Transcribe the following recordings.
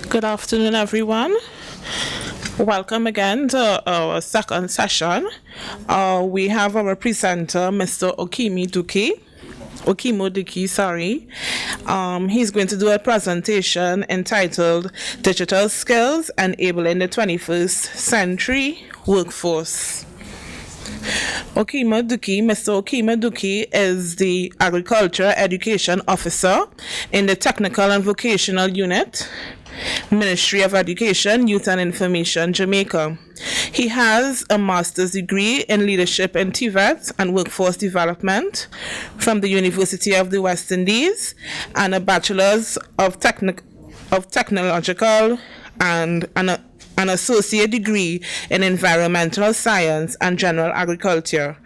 Good afternoon, everyone. Welcome again to our second session. We have our presenter, Mr. Okemo Duckie, sorry. He's going to do a presentation entitled Digital Skills Enabling the 21st Century Workforce. Mr. Okemo Duckie is the Agriculture Education Officer in the Technical and Vocational Unit, Ministry of Education, Youth and Information, Jamaica. He has a master's degree in leadership in TVET and workforce development from the University of the West Indies and a bachelor's of technological and an associate degree in environmental science and general agriculture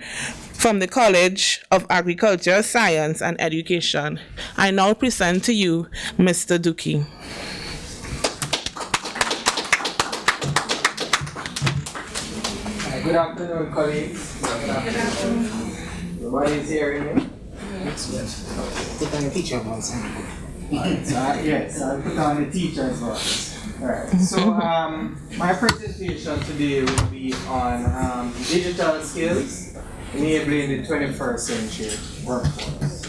from the College of Agriculture, Science and Education. I now present to you Mr. Duckie. Good afternoon, colleagues. Good afternoon. Everybody is hearing me? Yes. Put on the teacher voice. Yes, I'll put on the teacher's voice. Alright, so my presentation today will be on digital skills enabling the 21st century workforce.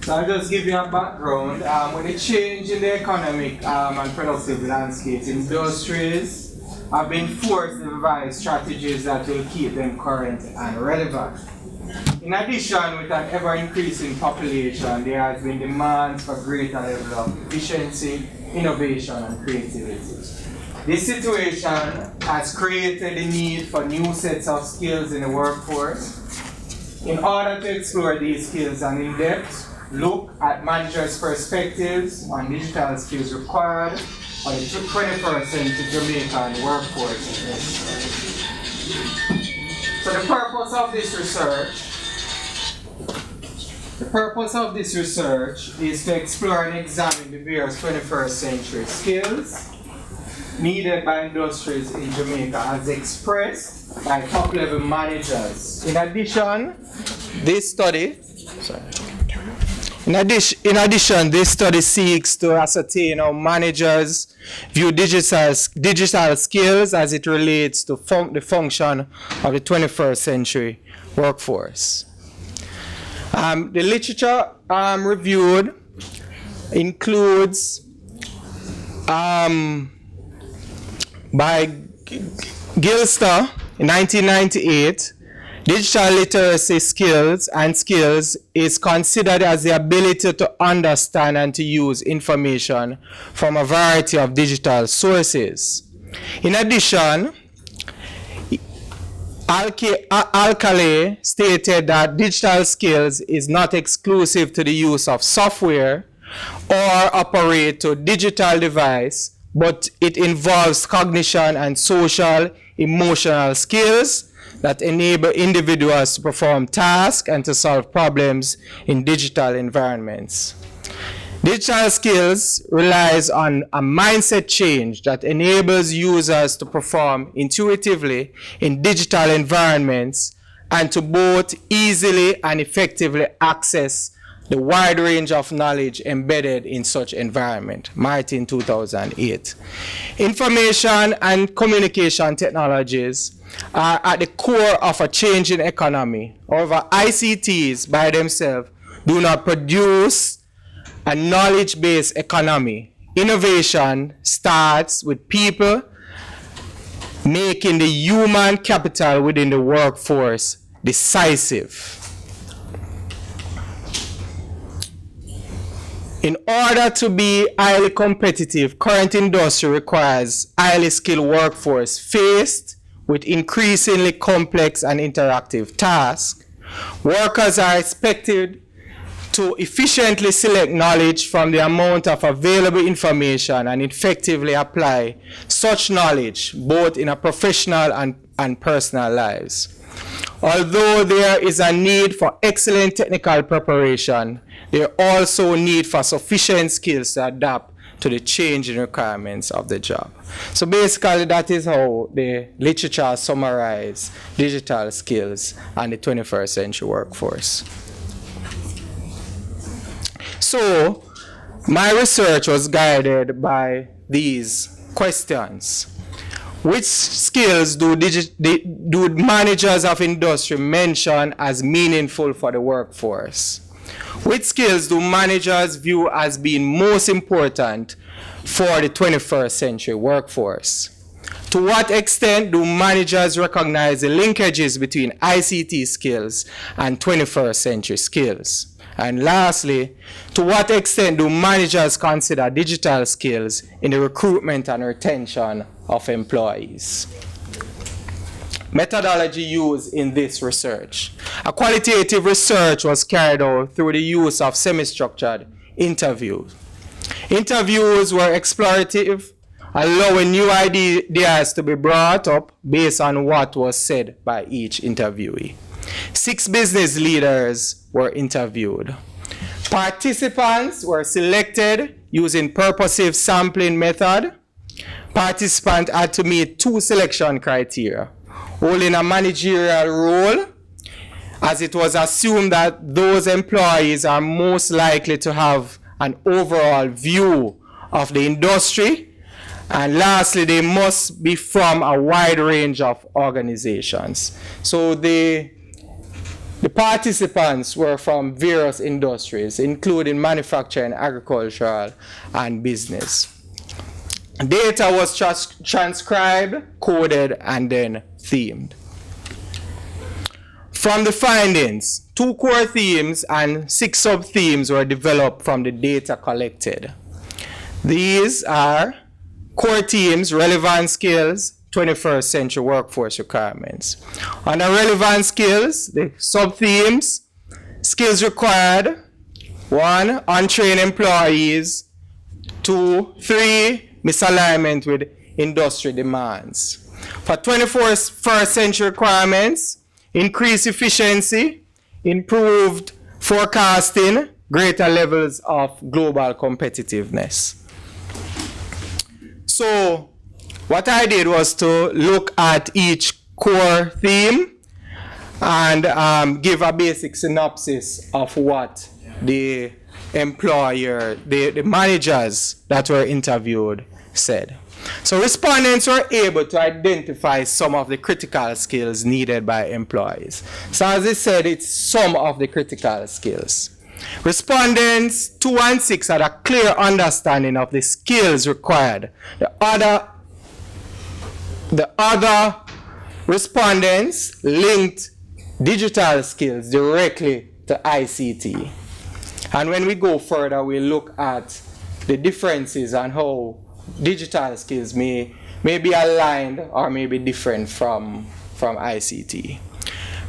So I'll just give you a background. With the change in the economic and productive landscape, industries have been forced to devise strategies that will keep them current and relevant. In addition, with an ever-increasing population, there has been demands for greater level of efficiency, innovation, and creativity. This situation has created the need for new sets of skills in the workforce. In order to explore these skills and in depth, look at managers' perspectives on digital skills required for the 21st century Jamaican workforce. So the purpose of this research is to explore and examine the various 21st century skills needed by industries in Jamaica as expressed by top-level managers. In addition, this study seeks to ascertain how managers view digital skills as it relates to the function of the 21st century workforce. The literature reviewed includes by Gilster in 1998. Digital literacy skills is considered as the ability to understand and to use information from a variety of digital sources. In addition, Alcalay stated that digital skills is not exclusive to the use of software or operate to digital device, but it involves cognition and social, emotional skills that enable individuals to perform tasks and to solve problems in digital environments. Digital skills relies on a mindset change that enables users to perform intuitively in digital environments and to both easily and effectively access the wide range of knowledge embedded in such environment. Martin, 2008. Information and communication technologies are at the core of a changing economy. However, ICTs by themselves do not produce a knowledge-based economy. Innovation starts with people making the human capital within the workforce decisive. In order to be highly competitive, current industry requires highly skilled workforce faced with increasingly complex and interactive tasks. Workers are expected to efficiently select knowledge from the amount of available information and effectively apply such knowledge both in a professional and personal lives. Although there is a need for excellent technical preparation, there also need for sufficient skills to adapt to the changing requirements of the job. So basically that is how the literature summarizes digital skills and the 21st century workforce. So My research was guided by these questions. Which skills do managers of industry mention as meaningful for the workforce? Which skills do managers view as being most important for the 21st century workforce? To what extent do managers recognize the linkages between ICT skills and 21st century skills? And lastly, to what extent do managers consider digital skills in the recruitment and retention of employees? Methodology used in this research. A qualitative research was carried out through the use of semi-structured interviews. Interviews were explorative, allowing new ideas to be brought up based on what was said by each interviewee. 6 business leaders were interviewed. Participants were selected using purposive sampling method. Participants had to meet 2 selection criteria: holding a managerial role, as it was assumed that those employees are most likely to have an overall view of the industry, and lastly, they must be from a wide range of organizations. So the participants were from various industries, including manufacturing, agricultural, and business. Data was transcribed, coded, and then themed. From the findings, 2 core themes and 6 sub-themes were developed from the data collected. These are core themes: relevant skills, 21st century workforce requirements. Under relevant skills, the sub-themes: skills required, 1, untrained employees, 2, 3, misalignment with industry demands. For 21st century requirements, increased efficiency, improved forecasting, greater levels of global competitiveness. So what I did was to look at each core theme and give a basic synopsis of what the the managers that were interviewed said. So respondents were able to identify some of the critical skills needed by employees. So as I said, it's some of the critical skills. Respondents 2 and 6 had a clear understanding of the skills required. The other respondents linked digital skills directly to ICT. And when we go further, we look at the differences and how digital skills may be aligned or may be different from ICT.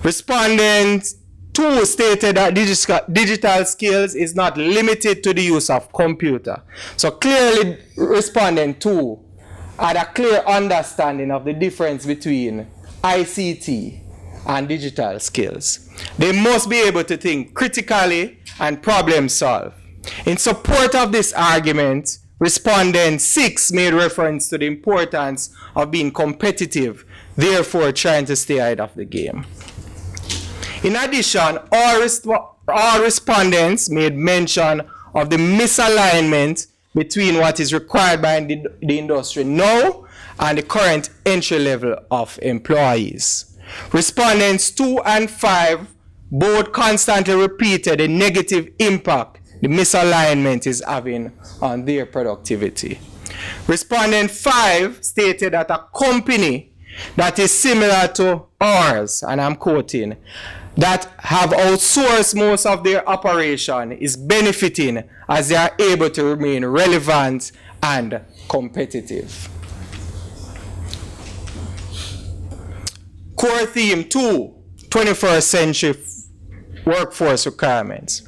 Respondent 2 stated that digital skills is not limited to the use of computer. So clearly, respondent 2 had a clear understanding of the difference between ICT and digital skills. They must be able to think critically and problem solve. In support of this argument, respondent 6 made reference to the importance of being competitive, therefore trying to stay ahead of the game. In addition, all respondents made mention of the misalignment between what is required by the industry now and the current entry level of employees. Respondents 2 and 5 both constantly repeated the negative impact the misalignment is having on their productivity. Respondent 5 stated that a company that is similar to ours, and I'm quoting, that have outsourced most of their operation is benefiting as they are able to remain relevant and competitive. Core theme 2, 21st century workforce requirements.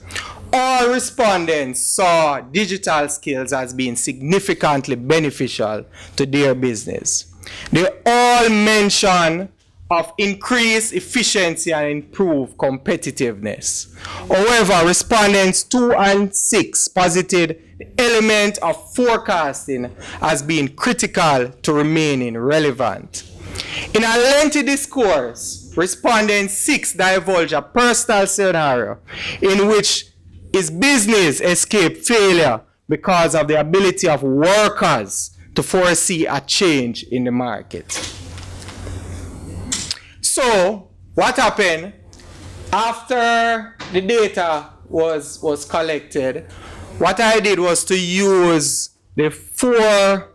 All respondents saw digital skills as being significantly beneficial to their business. They all mention of increased efficiency and improved competitiveness. However, respondents 2 and 6 posited the element of forecasting as being critical to remaining relevant. In a lengthy discourse, respondent 6 divulged a personal scenario in which his business escaped failure because of the ability of workers to foresee a change in the market. So, what happened after the data was collected? What I did was to use the 4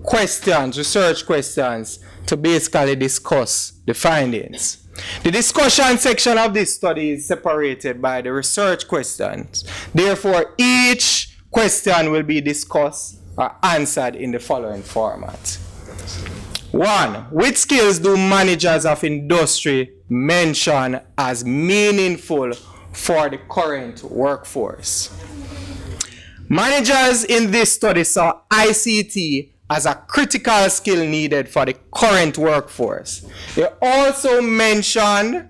questions, research questions, to basically discuss the findings. The discussion section of this study is separated by the research questions. Therefore, each question will be discussed or answered in the following format. 1. Which skills do managers of industry mention as meaningful for the current workforce? Managers in this study saw ICT as a critical skill needed for the current workforce. They also mentioned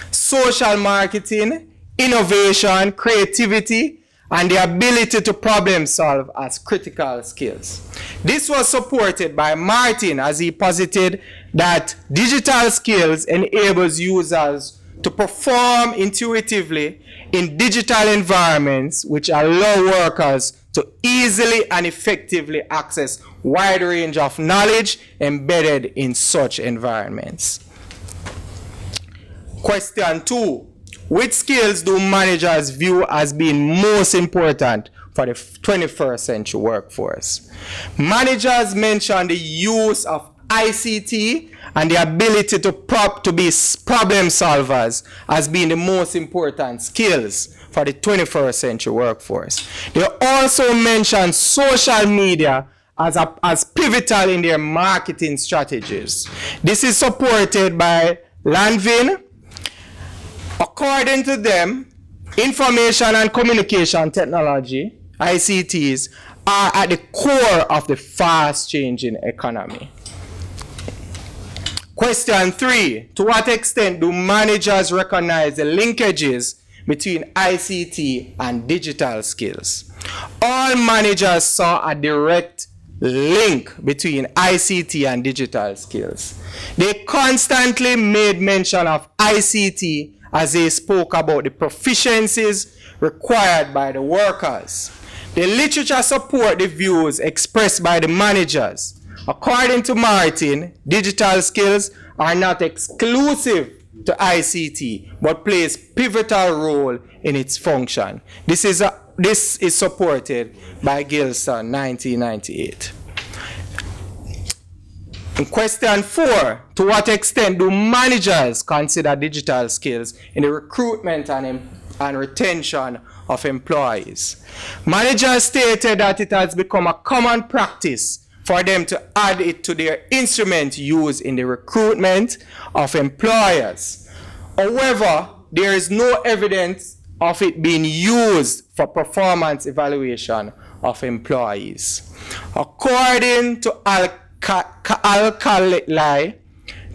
social marketing, innovation, creativity, and the ability to problem solve as critical skills. This was supported by Martin as he posited that digital skills enables users to perform intuitively in digital environments which allow workers to easily and effectively access wide range of knowledge embedded in such environments. Question 2. Which skills do managers view as being most important for the 21st century workforce? Managers mention the use of ICT and the ability to be problem solvers as being the most important skills for the 21st century workforce. They also mention social media as pivotal in their marketing strategies. This is supported by Lanvin. According to them, information and communication technology, ICTs, are at the core of the fast changing economy. Question 3. To what extent do managers recognize the linkages between ICT and digital skills? All managers saw a direct link between ICT and digital skills. They constantly made mention of ICT as they spoke about the proficiencies required by the workers. The literature support the views expressed by the managers. According to Martin, digital skills are not exclusive to ICT, but plays pivotal role in its function. This is supported by Gilson, 1998. In question 4, to what extent do managers consider digital skills in the recruitment and retention of employees? Managers stated that it has become a common practice for them to add it to their instrument used in the recruitment of employers. However, there is no evidence of it being used for performance evaluation of employees. According to Alcali,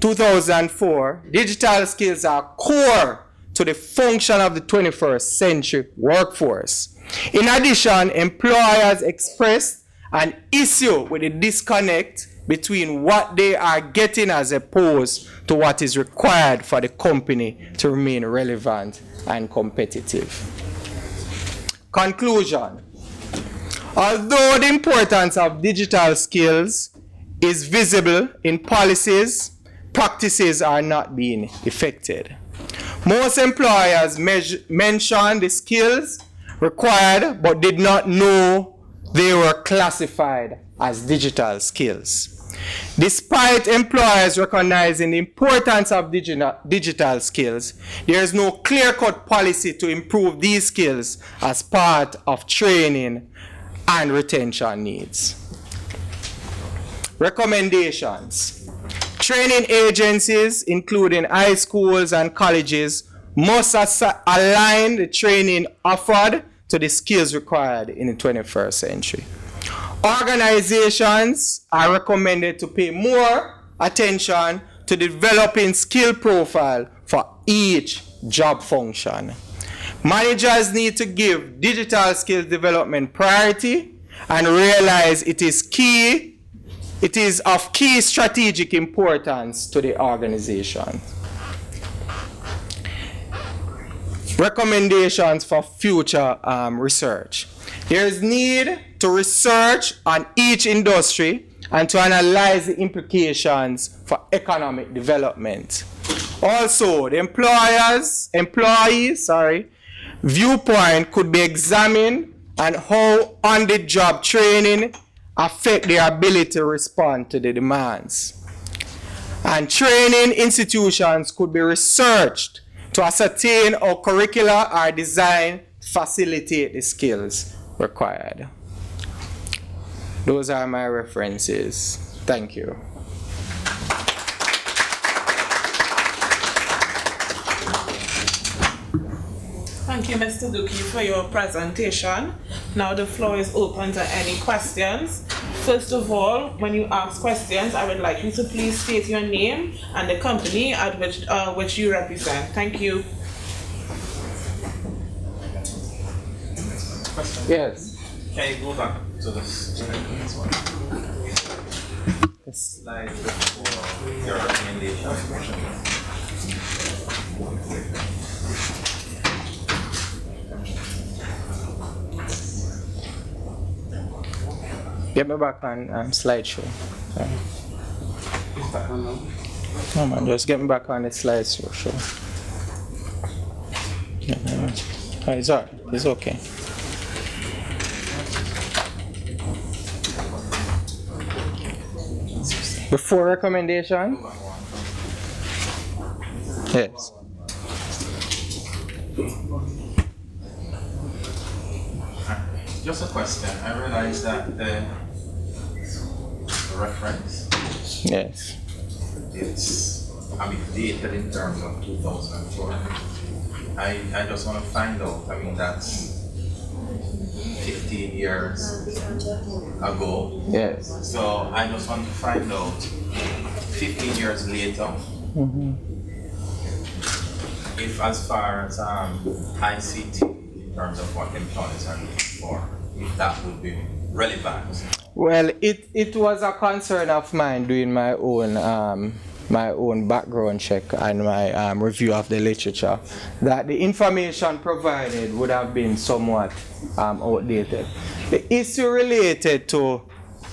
2004, digital skills are core to the function of the 21st century workforce. In addition, employers expressed an issue with the disconnect between what they are getting as opposed to what is required for the company to remain relevant and competitive. Conclusion. Although the importance of digital skills is visible in policies, practices are not being effected. Most employers mention the skills required but did not know they were classified as digital skills. Despite employers recognizing the importance of digital skills, there is no clear-cut policy to improve these skills as part of training and retention needs. Recommendations. Training agencies, including high schools and colleges, must align the training offered to the skills required in the 21st century. Organizations are recommended to pay more attention to developing skill profile for each job function. Managers need to give digital skills development priority and realize it is of key strategic importance to the organization. Recommendations for future research. There is need to research on each industry and to analyze the implications for economic development. Also, the employees, viewpoint could be examined and how on-the-job training affect their ability to respond to the demands. And training institutions could be researched to ascertain how curricula are designed to facilitate the skills required. Those are my references. Thank you. Thank you, Mr. Duckie, for your presentation. Now the floor is open to any questions. First of all, when you ask questions, I would like you to please state your name and the company at which you represent. Thank you. Yes. Can you go back to the slide before your recommendation? Get me back on slideshow. No man, just get me back on the slideshow. Sure. Oh, it's alright. It's okay. Before recommendation? Yes. Just a question. I realized that the reference, Yes. it's dated in terms of 2004. I just want to find out. I mean, that's 15 years ago. Yes. So I just want to find out 15 years later, if as far as ICT in terms of what employers are looking for, if that would be relevant. Well, it was a concern of mine doing my own background check and my review of the literature, that the information provided would have been somewhat outdated. The issue related to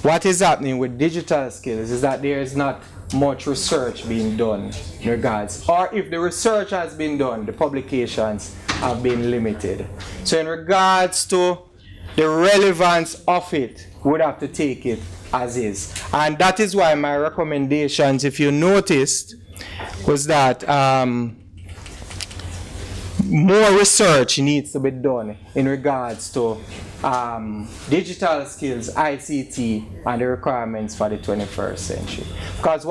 what is happening with digital skills is that there is not much research being done in regards, or if the research has been done, the publications have been limited. So in regards to the relevance of it, we would have to take it as is. And that is why my recommendations, if you noticed, was that more research needs to be done in regards to digital skills, ICT, and the requirements for the 21st century. Because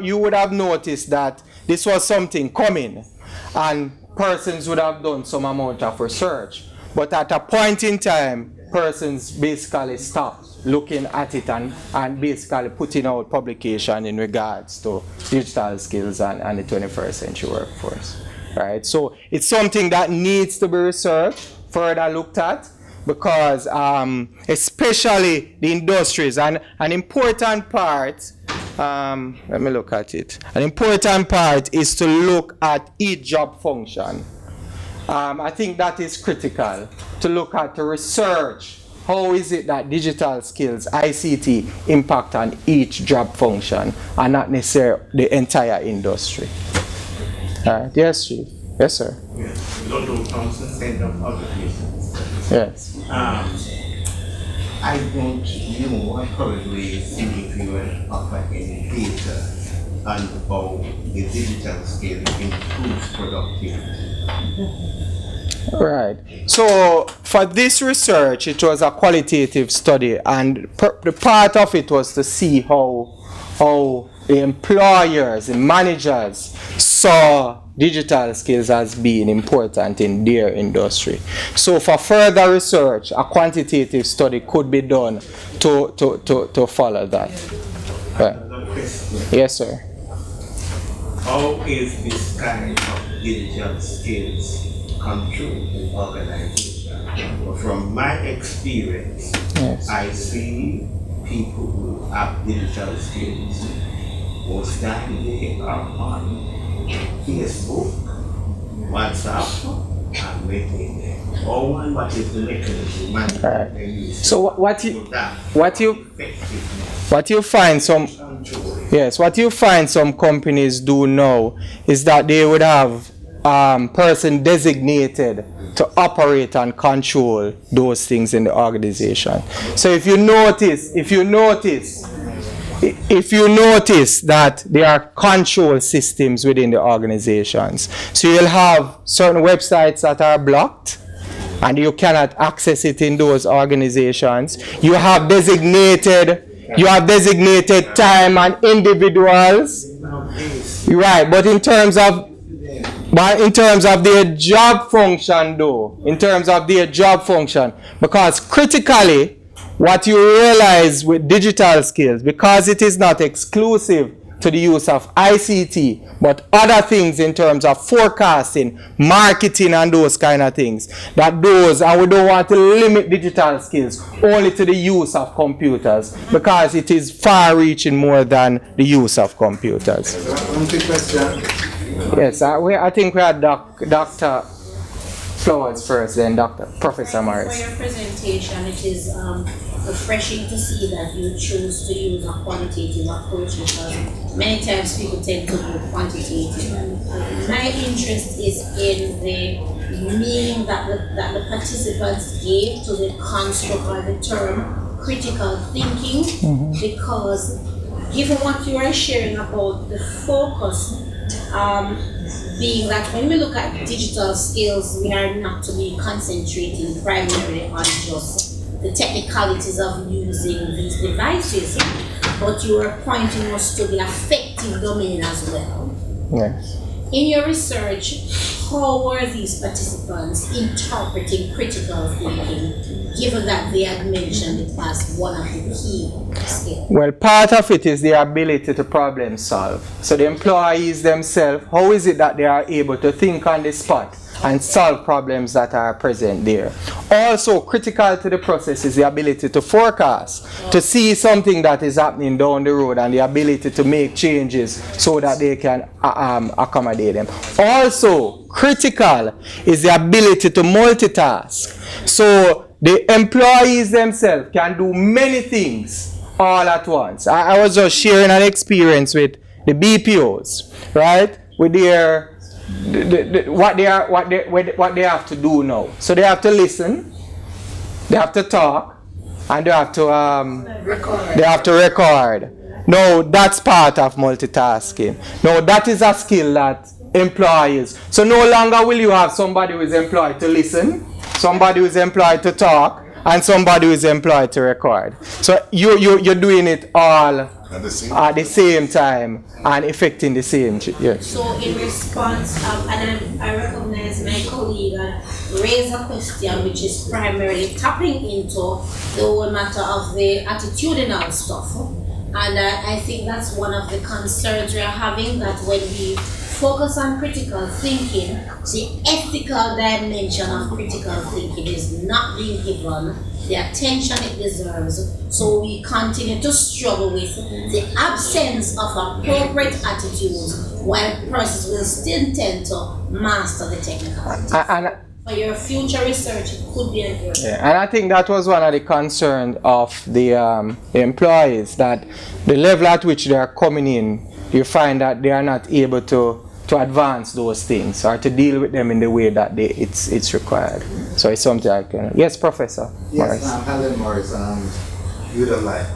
you would have noticed that this was something coming, and persons would have done some amount of research. But at a point in time, persons basically stopped looking at it and basically putting out publication in regards to digital skills and the 21st century workforce. Right? So it's something that needs to be researched, further looked at, because especially the industries, and an important part, let me look at it. An important part is to look at each job function. I think that is critical, to look at the research. How is it that digital skills, ICT, impact on each job function and not necessarily the entire industry? Yes, Chief. Yes, sir. Yes. We don't do constant of publications. Yes. I don't know, I probably see if you will offer any data on how the digital skill improves productivity. Right. So for this research, it was a qualitative study, and the part of it was to see how the employers and managers saw digital skills as being important in their industry. So for further research, a quantitative study could be done to follow that. Right. Yes, sir. How is this kind of digital skills controlled in organization? From my experience, Yes. I see people who have digital skills, most time they are on Facebook, WhatsApp, and maintain them? Or one, what is the mechanism management they use? So what you find some what you find some companies do now is that they would have person designated to operate and control those things in the organization. So if you notice that there are control systems within the organizations, so you'll have certain websites that are blocked and you cannot access it in those organizations. You have designated time and individuals, right? But in terms of their job function, because critically, what you realize with digital skills, because it is not exclusive to the use of ICT, but other things in terms of forecasting, marketing, and those kind of things, and we don't want to limit digital skills only to the use of computers, because it is far-reaching more than the use of computers. One quick question. Yes, I think we had Dr. Flowers first, then Professor Morris. For your presentation, it is refreshing to see that you choose to use a quantitative approach, because many times people tend to do quantitative. My interest is in the meaning that the participants gave to the construct or the term critical thinking, because given what you are sharing about the focus, being that when we look at digital skills, we are not to be concentrating primarily on just the technicalities of using these devices, but you are pointing us to the affective domain as well. Yes. In your research, how were these participants interpreting critical thinking, given that they had mentioned it as one of the key skills? Well, part of it is the ability to problem solve. So the employees themselves, how is it that they are able to think on the spot and solve problems that are present there? Also, critical to the process is the ability to forecast, to see something that is happening down the road, and the ability to make changes so that they can accommodate them. Also, critical is the ability to multitask. So the employees themselves can do many things all at once. I was just sharing an experience with the BPOs, right? With their what they have to do now. So they have to listen, they have to talk, and they have to record. No, that's part of multitasking. No, that is a skill that employees. So no longer will you have somebody who is employed to listen, somebody who is employed to talk, and somebody who is employed to record. So you're doing it all at the same time and affecting the same. Yes. So in response, and I recognize my colleague raised a question which is primarily tapping into the whole matter of the attitudinal stuff. And I think that's one of the concerns we're having, that when we focus on critical thinking, the ethical dimension of critical thinking is not being given the attention it deserves. So we continue to struggle with the absence of appropriate attitudes, while persons will still tend to master the technicalities. For your future research, it could be important. Yeah, and I think that was one of the concerns of the employees, that the level at which they are coming in, you find that they are not able to advance those things or to deal with them in the way that it's required. So it's something I can. Yes, Professor Morris. Yes, Alan Morris, you'd have liked.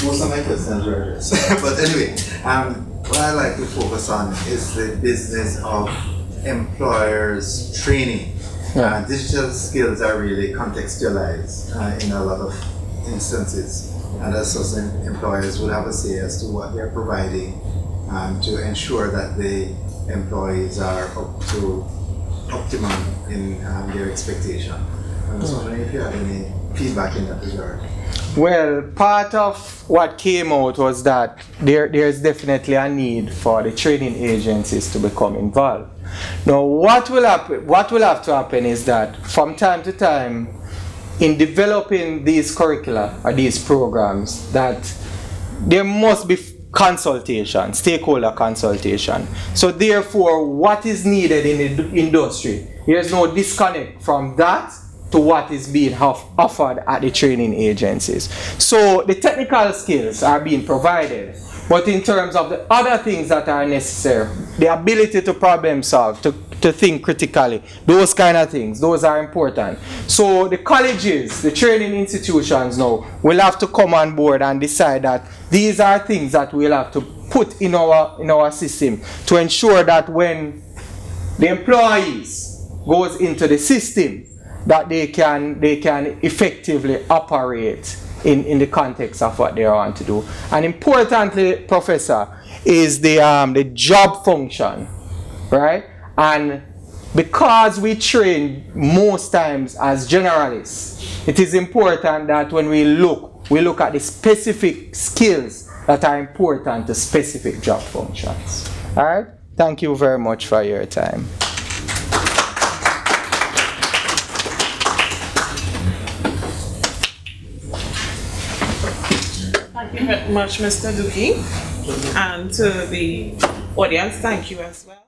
Most of my questions were this. But anyway, what I like to focus on is the business of employers training. Yeah. Digital skills are really contextualized in a lot of instances, and as such, employers will have a say as to what they're providing to ensure that the employees are up to optimum in their expectation. I'm just wondering if you have any feedback in that regard. Well, part of what came out was that there's definitely a need for the training agencies to become involved. Now, what will have to happen is that from time to time, in developing these curricula or these programs, that there must be consultation, stakeholder consultation. So therefore, what is needed in the industry, there's no disconnect from that to what is being offered at the training agencies. So the technical skills are being provided, but in terms of the other things that are necessary, the ability to problem solve, to think critically, those kind of things, those are important. So the colleges, the training institutions now will have to come on board and decide that these are things that we'll have to put in our system to ensure that when the employees goes into the system, that they can effectively operate in the context of what they want to do. And importantly, Professor, is the job function, right? And because we train most times as generalists, it is important that when we look at the specific skills that are important to specific job functions. All right? Thank you very much for your time. Thank you very much, Mr. Duckie. And to the audience, thank you as well.